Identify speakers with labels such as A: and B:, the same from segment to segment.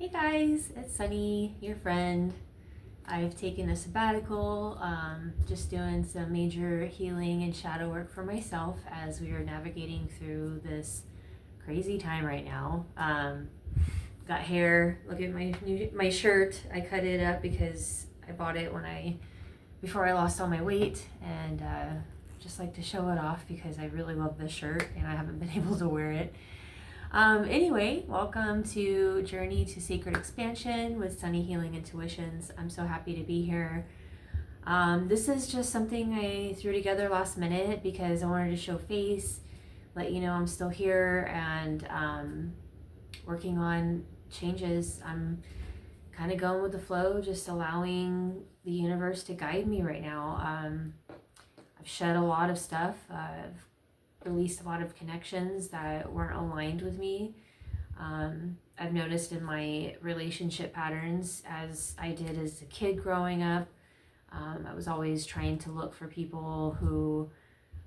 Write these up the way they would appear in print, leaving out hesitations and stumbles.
A: Hey guys, it's Sunny, your friend. I've taken a sabbatical, just doing some major healing and shadow work for myself as we are navigating through this crazy time right now. Got hair. Look at my shirt. I cut it up because I bought it before I lost all my weight, and just like to show it off because I really love this shirt and I haven't been able to wear it. Anyway, welcome to Journey to Sacred Expansion with Sunny Healing Intuitions. I'm so happy to be here. This is just something I threw together last minute because I wanted to show face, let you know I'm still here and working on changes. I'm kind of going with the flow, just allowing the universe to guide me right now. I've shed a lot of stuff. I've released a lot of connections that weren't aligned with me. I've noticed in my relationship patterns, as I did as a kid growing up, I was always trying to look for people who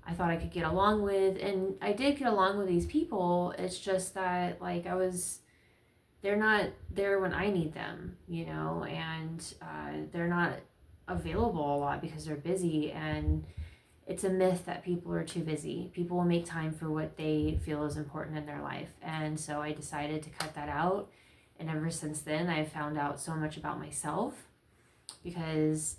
A: I thought I could get along with, and I did get along with these people. It's just that they're not there when I need them, and they're not available a lot because they're busy. And it's a myth that people are too busy. People will make time for what they feel is important in their life. And so I decided to cut that out. And ever since then, I've found out so much about myself because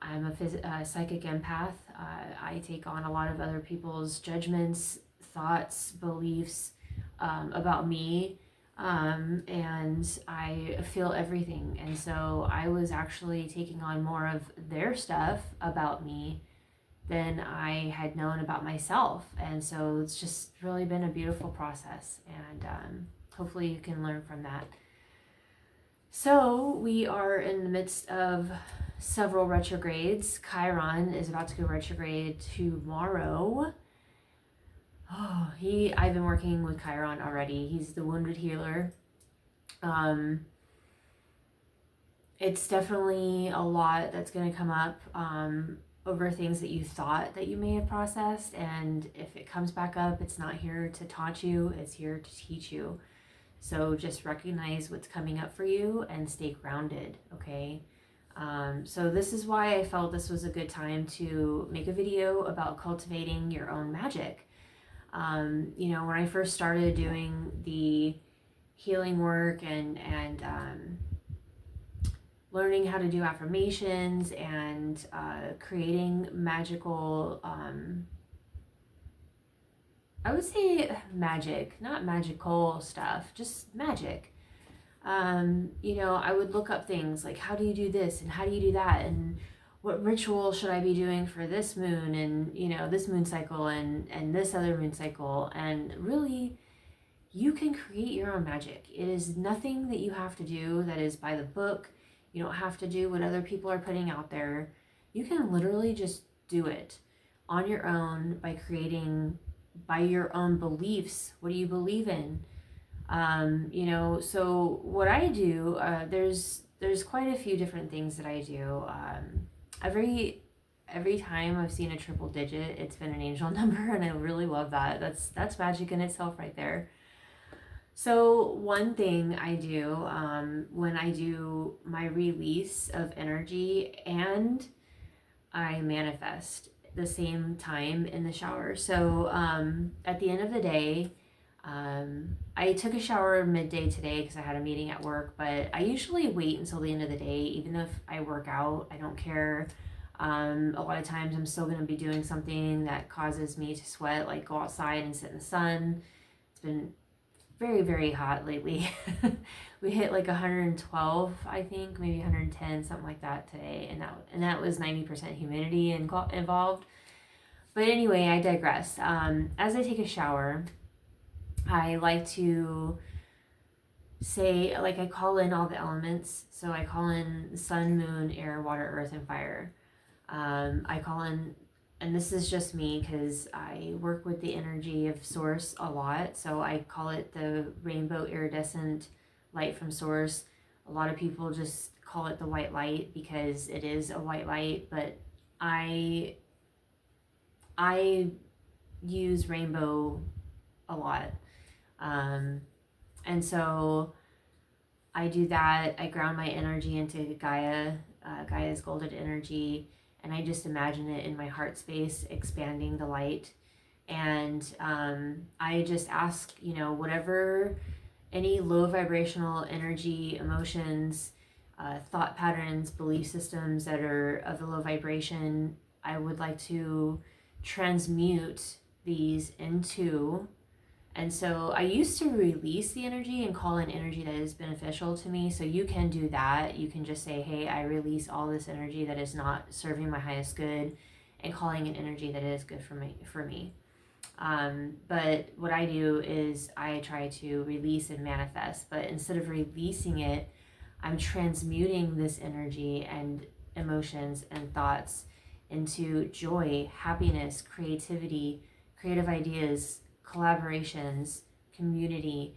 A: I'm a psychic empath. I take on a lot of other people's judgments, thoughts, beliefs about me. And I feel everything. And so I was actually taking on more of their stuff about me than I had known about myself. And so it's just really been a beautiful process, and hopefully you can learn from that. So we are in the midst of several retrogrades. Chiron is about to go retrograde tomorrow. I've been working with Chiron already. He's the wounded healer. It's definitely a lot that's going to come up over things that you thought that you may have processed, and if it comes back up, it's not here to taunt you, it's here to teach you. So just recognize what's coming up for you and stay grounded, okay? So this is why I felt this was a good time to make a video about cultivating your own magic. When I first started doing the healing work and learning how to do affirmations and creating magical, I would say magic, not magical stuff, just magic. I would look up things like, how do you do this and how do you do that, and what ritual should I be doing for this moon and this moon cycle and this other moon cycle. And really, you can create your own magic. It is nothing that you have to do that is by the book. You don't have to do what other people are putting out there. You can literally just do it on your own by creating by your own beliefs. What do you believe in? So what I do, there's quite a few different things that I do. Every time I've seen a triple digit, it's been an angel number, and I really love that. That's magic in itself right there. So one thing I do when I do my release of energy, and I manifest the same time in the shower. So at the end of the day, I took a shower midday today because I had a meeting at work, but I usually wait until the end of the day. Even if I work out, I don't care. A lot of times I'm still going to be doing something that causes me to sweat, like go outside and sit in the sun. It's been very, very hot lately. We hit like 112, I think, maybe 110, something like that today, and that was 90% humidity involved. But anyway, I digress. As I take a shower, I like to say, like, I call in all the elements. So I call in sun, moon, air, water, earth, and fire. I call in, and this is just me because I work with the energy of source a lot. So I call it the rainbow iridescent light from source. A lot of people just call it the white light because it is a white light, but I use rainbow a lot. And so I do that. I ground my energy into Gaia, Gaia's golden energy, and I just imagine it in my heart space, expanding the light. And I just ask, whatever, any low vibrational energy, emotions, thought patterns, belief systems that are of a low vibration, I would like to transmute these into. And so I used to release the energy and call in energy that is beneficial to me. So you can do that. You can just say, hey, I release all this energy that is not serving my highest good, and calling in energy that is good for me. But what I do is I try to release and manifest. But instead of releasing it, I'm transmuting this energy and emotions and thoughts into joy, happiness, creativity, creative ideas, collaborations, community,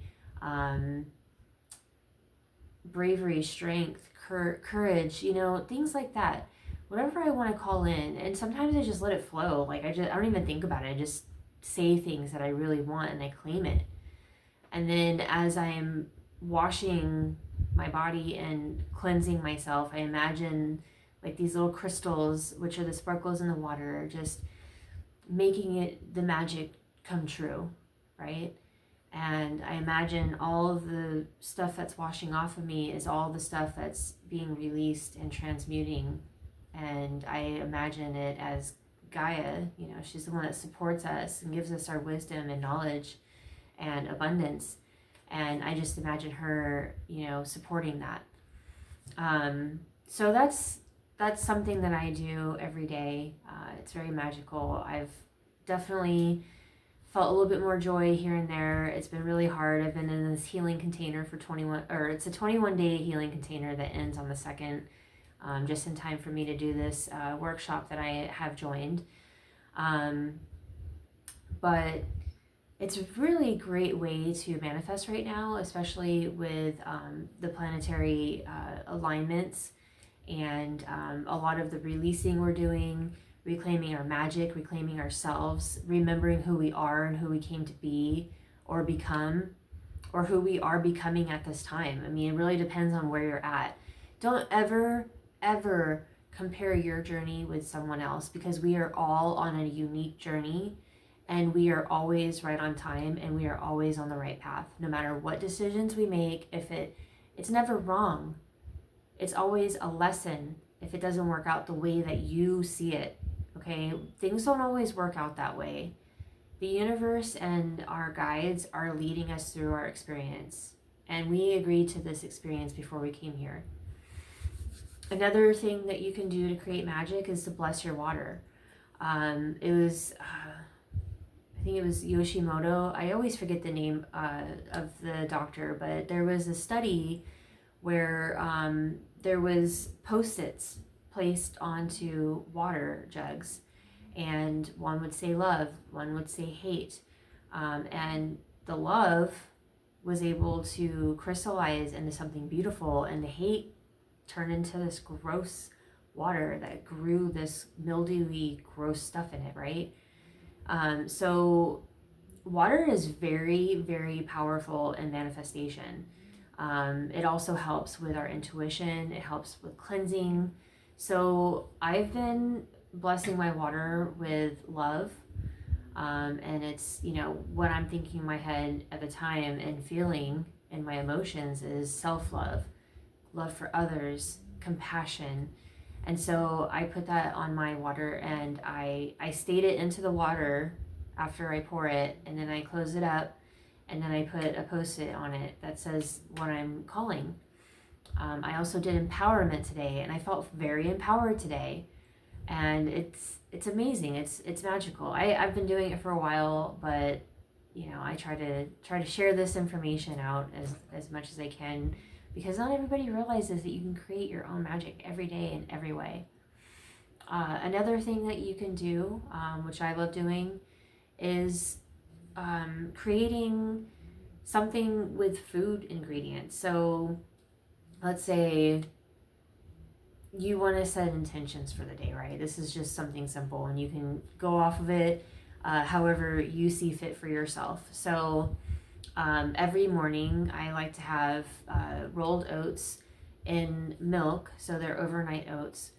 A: bravery, strength, courage, things like that. Whatever I want to call in. And sometimes I just let it flow. Like I don't even think about it. I just say things that I really want and I claim it. And then as I am washing my body and cleansing myself, I imagine like these little crystals, which are the sparkles in the water, just making it the magic come true, right? And I imagine all of the stuff that's washing off of me is all the stuff that's being released and transmuting. And I imagine it as Gaia, she's the one that supports us and gives us our wisdom and knowledge and abundance. And I just imagine her, supporting that. So that's something that I do every day. It's very magical. I've definitely felt a little bit more joy here and there. It's been really hard. I've been in this healing container for it's a 21-day healing container that ends on the 2nd, just in time for me to do this workshop that I have joined. But it's a really great way to manifest right now, especially with the planetary alignments and a lot of the releasing we're doing, reclaiming our magic, reclaiming ourselves, remembering who we are and who we came to be or become, or who we are becoming at this time. I mean, it really depends on where you're at. Don't ever, ever compare your journey with someone else, because we are all on a unique journey and we are always right on time and we are always on the right path. No matter what decisions we make, it's never wrong. It's always a lesson if it doesn't work out the way that you see it. Okay, things don't always work out that way. The universe and our guides are leading us through our experience, and we agreed to this experience before we came here. Another thing that you can do to create magic is to bless your water. I think it was Yoshimoto. I always forget the name of the doctor, but there was a study where there was Post-its placed onto water jugs, and one would say love, one would say hate, and the love was able to crystallize into something beautiful, and the hate turned into this gross water that grew this mildewy, gross stuff in it, right? So water is very, very powerful in manifestation. It also helps with our intuition. It helps with cleansing. So I've been blessing my water with love. And it's, what I'm thinking in my head at the time and feeling in my emotions is self-love, love for others, compassion. And so I put that on my water, and I state it into the water after I pour it, and then I close it up, and then I put a Post-it on it that says what I'm calling. I also did empowerment today, and I felt very empowered today, and it's amazing. It's magical. I've been doing it for a while, but I try to share this information out as much as I can, because not everybody realizes that you can create your own magic every day in every way. Another thing that you can do, which I love doing, is creating something with food ingredients. So let's say you want to set intentions for the day, right? This is just something simple, and you can go off of it however you see fit for yourself. So Every morning I like to have rolled oats in milk, so they're overnight oats.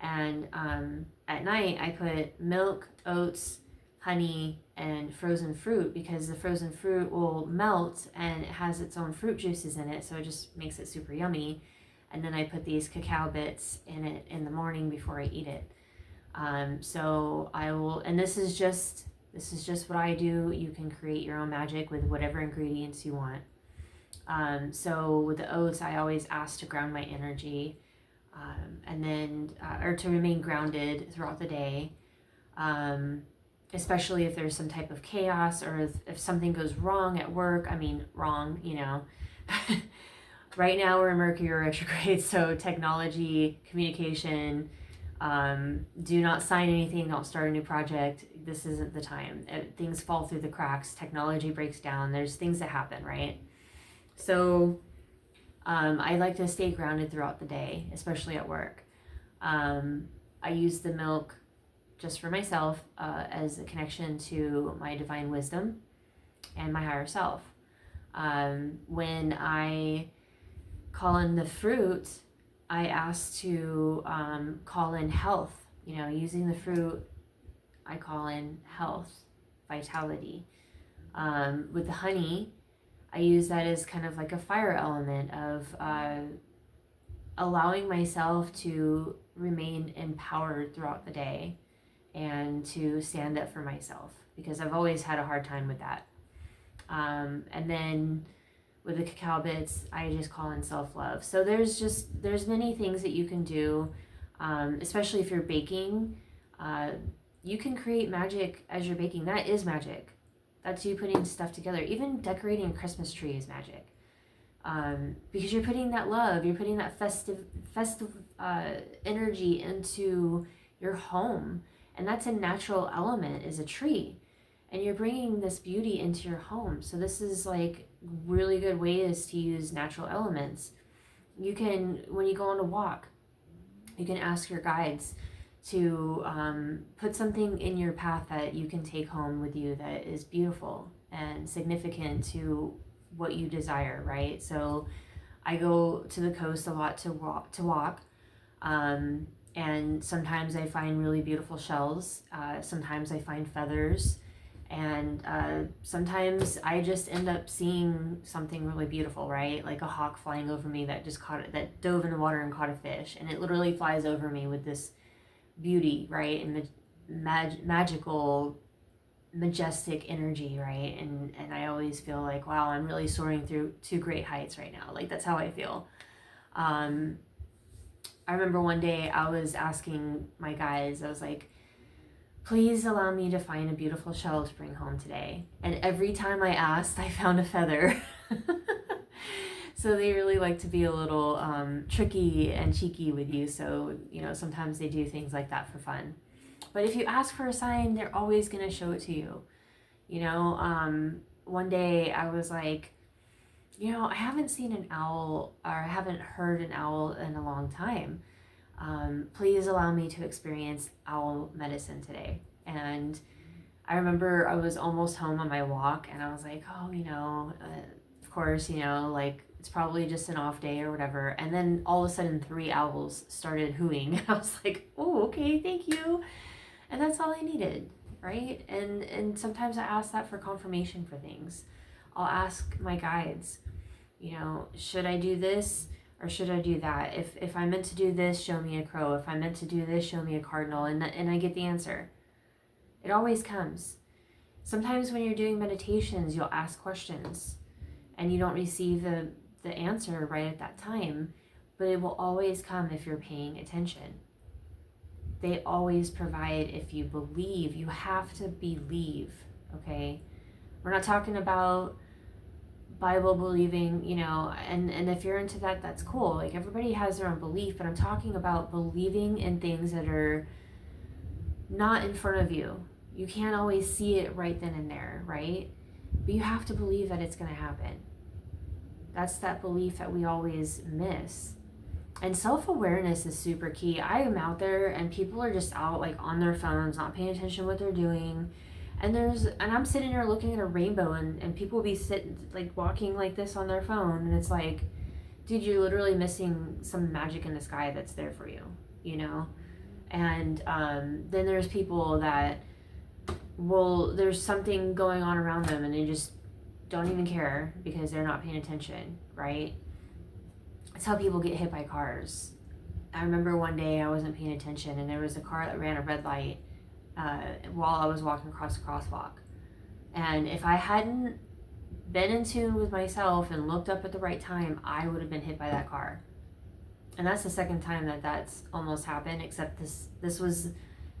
A: And at night I put milk, oats, honey, and frozen fruit, because the frozen fruit will melt and it has its own fruit juices in it, so it just makes it super yummy. And then I put these cacao bits in it in the morning before I eat it. So I will, and this is just what I do. You can create your own magic with whatever ingredients you want. So with the oats, I always ask to ground my energy, and then or to remain grounded throughout the day. Especially if there's some type of chaos, or if something goes wrong at work. I mean, wrong, right now we're in Mercury retrograde, so technology, communication, do not sign anything, don't start a new project. This isn't the time. Things fall through the cracks, technology breaks down, there's things that happen, right? So I like to stay grounded throughout the day, especially at work. I use the milk just for myself, as a connection to my divine wisdom and my higher self. When I call in the fruit, I ask to call in health. Using the fruit, I call in health, vitality. With the honey, I use that as kind of like a fire element of allowing myself to remain empowered throughout the day and to stand up for myself, because I've always had a hard time with that. And then with the cacao bits, I just call in self-love. So there's many things that you can do, especially if you're baking. You can create magic as you're baking. That is magic. That's you putting stuff together. Even decorating a Christmas tree is magic, because you're putting that love, you're putting that festive energy into your home, and that's a natural element, is a tree, and you're bringing this beauty into your home. So this is like really good ways to use natural elements. You can, when you go on a walk, you can ask your guides to put something in your path that you can take home with you that is beautiful and significant to what you desire, right? So I go to the coast a lot to walk, and sometimes I find really beautiful shells, sometimes I find feathers, and sometimes I just end up seeing something really beautiful, right? Like a hawk flying over me that that dove in the water and caught a fish, and it literally flies over me with this beauty, right? And magical, majestic energy, right? And I always feel like, wow, I'm really soaring through to great heights right now. Like, that's how I feel. I remember one day I was asking my guides, I was like, please allow me to find a beautiful shell to bring home today. And every time I asked, I found a feather. So they really like to be a little tricky and cheeky with you. So, sometimes they do things like that for fun. But if you ask for a sign, they're always going to show it to you. One day I was like, I haven't seen an owl, or I haven't heard an owl in a long time. Please allow me to experience owl medicine today. And I remember I was almost home on my walk, and I was like, oh, of course, like, it's probably just an off day or whatever. And then all of a sudden 3 owls started hooting. I was like, oh, okay, thank you. And that's all I needed, right? And sometimes I ask that for confirmation for things. I'll ask my guides, should I do this or should I do that? If I'm meant to do this, show me a crow. If I'm meant to do this, show me a cardinal. And I get the answer. It always comes. Sometimes when you're doing meditations, you'll ask questions and you don't receive the answer right at that time, but it will always come if you're paying attention. They always provide if you believe. You have to believe, okay? We're not talking about Bible believing, and if you're into that, that's cool. Like, everybody has their own belief, but I'm talking about believing in things that are not in front of you. You can't always see it right then and there, right? But you have to believe that it's going to happen. That's that belief that we always miss. And self-awareness is super key. I am out there and people are just out like on their phones, not paying attention to what they're doing. And I'm sitting there looking at a rainbow, and people will be sitting, like, walking like this on their phone, and it's like, dude, you're literally missing some magic in the sky that's there for you, you know? And then there's people that there's something going on around them and they just don't even care because they're not paying attention, right? It's how people get hit by cars. I remember one day I wasn't paying attention and there was a car that ran a red light while I was walking across the crosswalk. And if I hadn't been in tune with myself and looked up at the right time, I would have been hit by that car. And that's the second time that's almost happened, except this was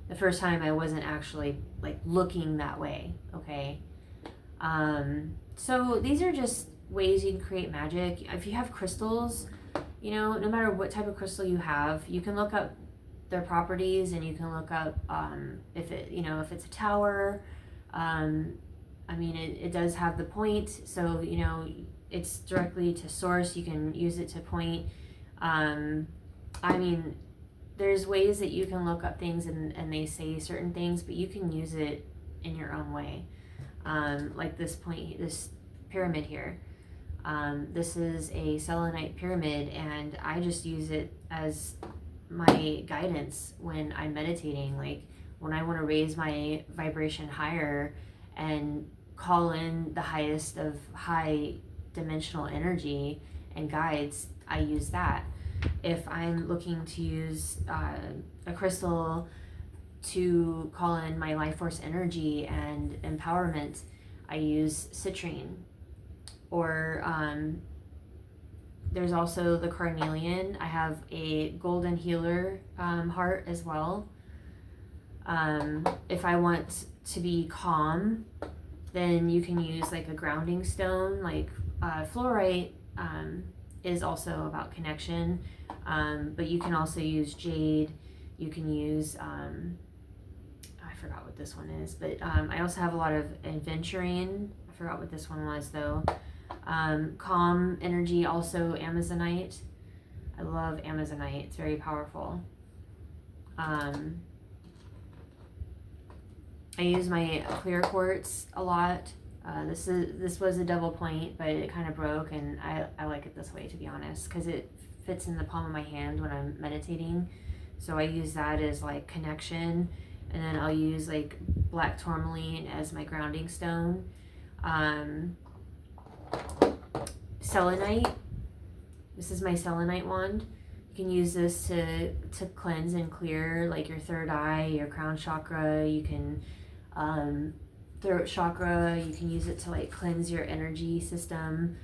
A: the first time I wasn't actually like looking that way, okay? So these are just ways you can create magic. If you have crystals, you know, no matter what type of crystal you have, you can look up their properties and you can look up if it's a tower. I mean, it does have the point, so, you know, it's directly to source. You can use it to point. I mean, there's ways that you can look up things and they say certain things, but you can use it in your own way. Like this pyramid here. This is a selenite pyramid, and I just use it as my guidance when I'm meditating. Like when I want to raise my vibration higher and call in the highest of high dimensional energy and guides, I use that. If I'm looking to use a crystal to call in my life force energy and empowerment, I use citrine. Or there's also the carnelian. I have a golden healer heart as well. If I want to be calm, then you can use like a grounding stone, like fluorite is also about connection, but you can also use jade. You can use I forgot what this one is, but I also have a lot of aventurine. I forgot what this one was though. Calm energy, also amazonite. I love amazonite. It's very powerful. I use my clear quartz a lot. This was a double point, but it kind of broke, and I like it this way, to be honest, because it fits in the palm of my hand when I'm meditating. So I use that as like connection, and then I'll use like black tourmaline as my grounding stone. Selenite. This is my selenite wand. You can use this to cleanse and clear like your third eye, your crown chakra. You can throat chakra. You can use it to like cleanse your energy system,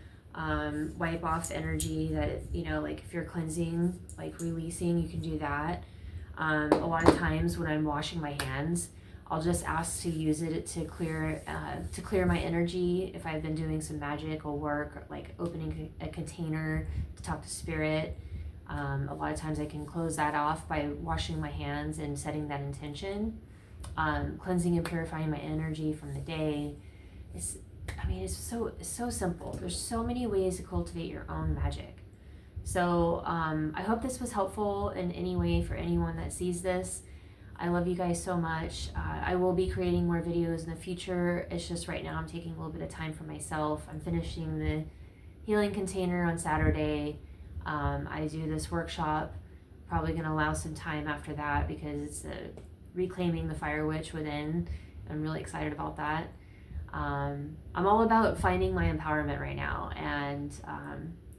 A: wipe off energy that, you know, like if you're cleansing, like releasing, you can do that. A lot of times when I'm washing my hands, I'll just ask to use it to clear my energy. If I've been doing some magical work, like opening a container to talk to spirit, a lot of times I can close that off by washing my hands and setting that intention. Cleansing and purifying my energy from the day. It's so simple. There's so many ways to cultivate your own magic. So I hope this was helpful in any way for anyone that sees this. I love you guys so much. I will be creating more videos in the future. It's just right now I'm taking a little bit of time for myself. I'm finishing the healing container on Saturday. I do this workshop. Probably going to allow some time after that because it's reclaiming the fire witch within. I'm really excited about that. I'm all about finding my empowerment right now, and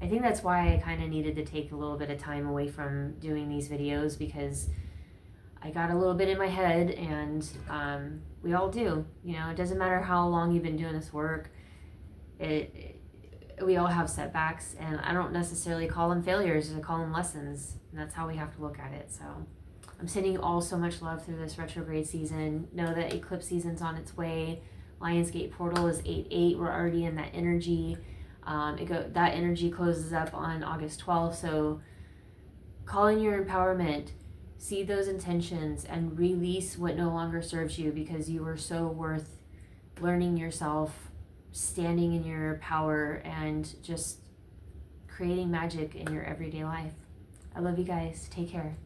A: I think that's why I kind of needed to take a little bit of time away from doing these videos, because I got a little bit in my head, and we all do. You know, it doesn't matter how long you've been doing this work. We all have setbacks, and I don't necessarily call them failures. I call them lessons, and that's how we have to look at it. So I'm sending you all so much love through this retrograde season. Know that eclipse season's on its way. Lionsgate portal is 8/8. We're already in that energy. That energy closes up on August 12th. So call in your empowerment. See those intentions and release what no longer serves you, because you are so worth learning yourself, standing in your power, and just creating magic in your everyday life. I love you guys. Take care.